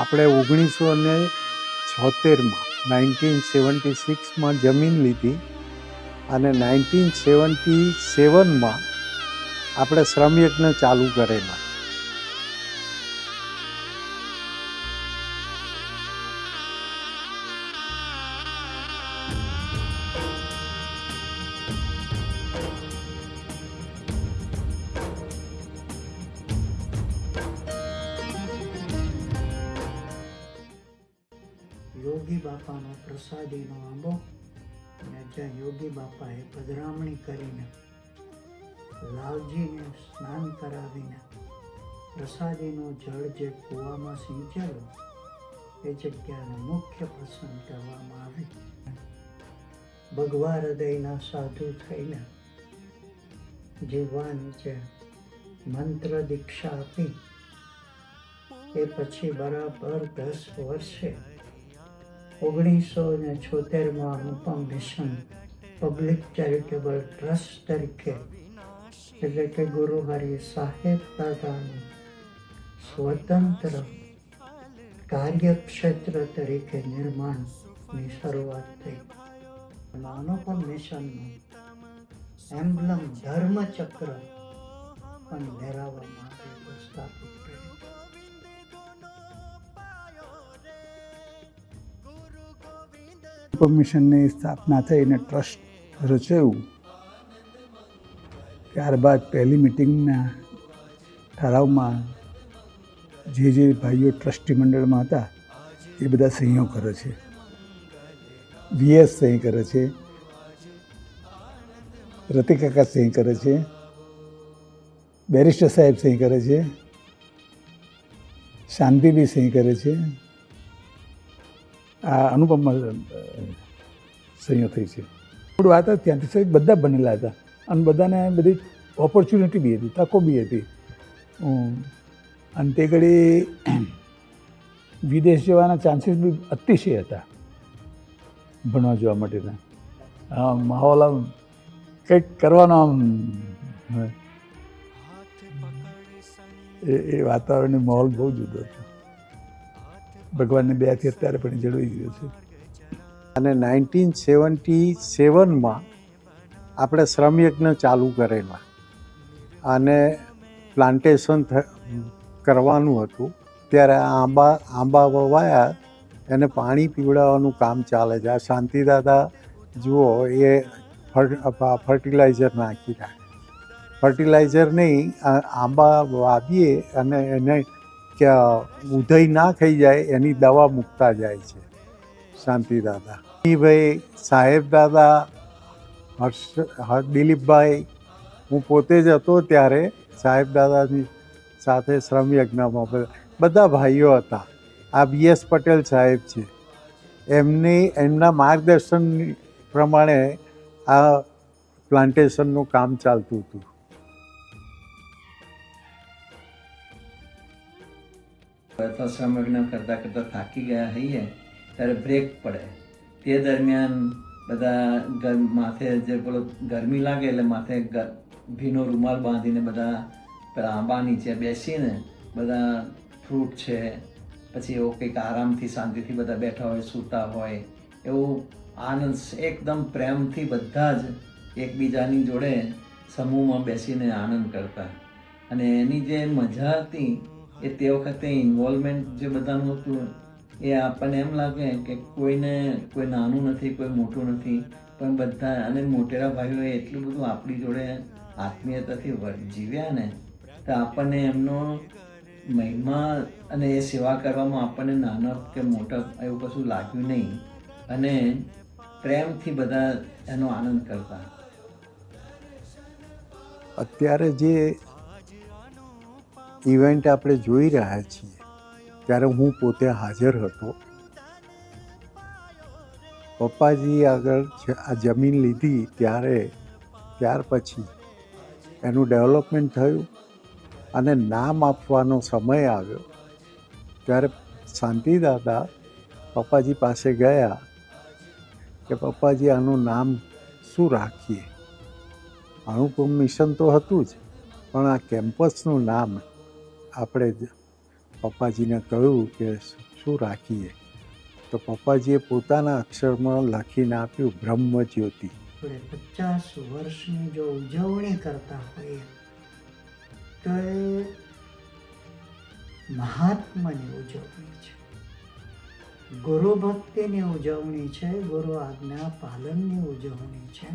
આપણે 1976માં 1976માં જમીન લીધી અને 1977માં આપણે શ્રમયજ્ઞ ચાલુ કરેલા. યોગી બાપાનો પ્રસાદીનો આંબો અને જ્યાં યોગી બાપાએ પધરામણી કરીને લાલજીને સ્નાન કરાવીને પ્રસાદીનો જળ જે કૂવામાં સિંચેલો એ જગ્યાને મુખ્ય પ્રસંગ કહેવામાં આવી. ભગવા હૃદયના સાધુ થઈને જીવવા નીચે મંત્ર દીક્ષા આપી એ પછી બરાબર 10 વર્ષે 1976માં અનુપમ મિશન પબ્લિક ચેરિટેબલ ટ્રસ્ટ તરીકે એટલે કે ગુરુ હરિ સાહેબ દાદાનું સ્વતંત્ર કાર્યક્ષેત્ર તરીકે નિર્માણની શરૂઆત થઈ. અનુપમ મિશનનું એમ્બ્લમ ધર્મચક્ર પણ લહેરાવવામાં આવ્યું, સ્થાપિત કર્યું. મિશનની સ્થાપના થઈ અને ટ્રસ્ટ રચાયું. ત્યારબાદ પહેલી મિટિંગના ઠરાવમાં જે ભાઈઓ ટ્રસ્ટી મંડળમાં હતા એ બધા સહીઓ કરે છે. વીએસ સહી કરે છે, રતિકાકા સહી કરે છે, બેરિસ્ટર સાહેબ સહી કરે છે, શાંતિબી સહી કરે છે. આ અનુપમ સહીઓ થઈ છે. થોડું વાત ત્યાંથી સહિત બધા બનેલા હતા અને બધાને બધી ઓપોર્ચ્યુનિટી બી હતી, તકો બી હતી. અને તે ઘડી વિદેશ જવાના ચાન્સીસ બી અતિશય હતા ભણવા જવા માટેના. માહોલ આમ કંઈક કરવાનો આમ એ વાતાવરણનો માહોલ બહુ જુદો હતો. ભગવાનની દયાથી અત્યારે પણ જળવાઈ ગયો છે. અને 1977માં આપણે શ્રમયજ્ઞ ચાલુ કરેલા અને પ્લાન્ટેશન કરવાનું હતું. ત્યારે આંબા વવાયા, એને પાણી પીવડાવવાનું કામ ચાલે છે. આ શાંતિદાદા જુઓ એ ફર્ટિલાઇઝર નાખી રાખે. ફર્ટિલાઇઝર નહીં, આંબા વાવીએ અને એને કે ઉધઈ ના ખાઈ જાય એની દવા મૂકતા જાય છે શાંતિદાદા. ભાઈ સાહેબ દાદા, દિલીપભાઈ, હું પોતે જ હતો ત્યારે સાહેબ દાદાની સાથે શ્રમયજ્ઞમાં બધા ભાઈઓ હતા. આ BS પટેલ સાહેબ છે, એમના માર્ગદર્શન પ્રમાણે આ પ્લાન્ટેશનનું કામ ચાલતું હતું. શ્રમયજ્ઞ કરતાં કરતાં થાકી ગયા હોઈએ ત્યારે બ્રેક પડે. તે દરમિયાન બધા માથે જે પેલો ગરમી લાગે એટલે માથે ભીનો રૂમાલ બાંધીને બધા પેલા આંબા નીચે બેસીને બધા ફ્રૂટ છે, પછી એવો કંઈક આરામથી શાંતિથી બધા બેઠા હોય, સૂતા હોય, એવું આનંદ એકદમ પ્રેમથી બધા જ એકબીજાની જોડે સમૂહમાં બેસીને આનંદ કરતા. અને એની જે મજા હતી એ તે વખતે ઇન્વોલ્વમેન્ટ જે બધાનું હતું એ આપણને એમ લાગે કે કોઈ નાનું નથી, કોઈ મોટું નથી, પણ બધા અને મોટેરા ભાઈઓએ એટલું બધું આપણી જોડે આત્મીયતાથી જીવ્યા ને તો આપણને એમનો મહિમા અને એ સેવા કરવામાં આપણને નાના કે મોટા એવું કશું લાગ્યું નહીં અને પ્રેમથી બધા એનો આનંદ કરતા. અત્યારે જે ઇવેન્ટ આપણે જોઈ રહ્યા છીએ ત્યારે હું પોતે હાજર હતો. પપ્પાજી આગળ આ જમીન લીધી ત્યાર પછી એનું ડેવલપમેન્ટ થયું અને નામ આપવાનો સમય આવ્યો ત્યારે શાંતિદાદા પપ્પાજી પાસે ગયા કે પપ્પાજી આનું નામ શું રાખીએ. અનુપમ મિશન તો હતું જ, પણ આ કેમ્પસનું નામ આપણે પપ્પાજીને કહ્યું કે શું રાખીએ? તો પપ્પાજીએ પોતાના અક્ષરમાં લખીને આપ્યું બ્રહ્મજ્યોતિ. આપણે 50 વર્ષની જો ઉજવણી કરતા હોઈએ તો એ મહાત્માની ઉજવણી છે, ગુરુ ભક્તિની ઉજવણી છે, ગુરુ આજ્ઞા પાલનની ઉજવણી છે.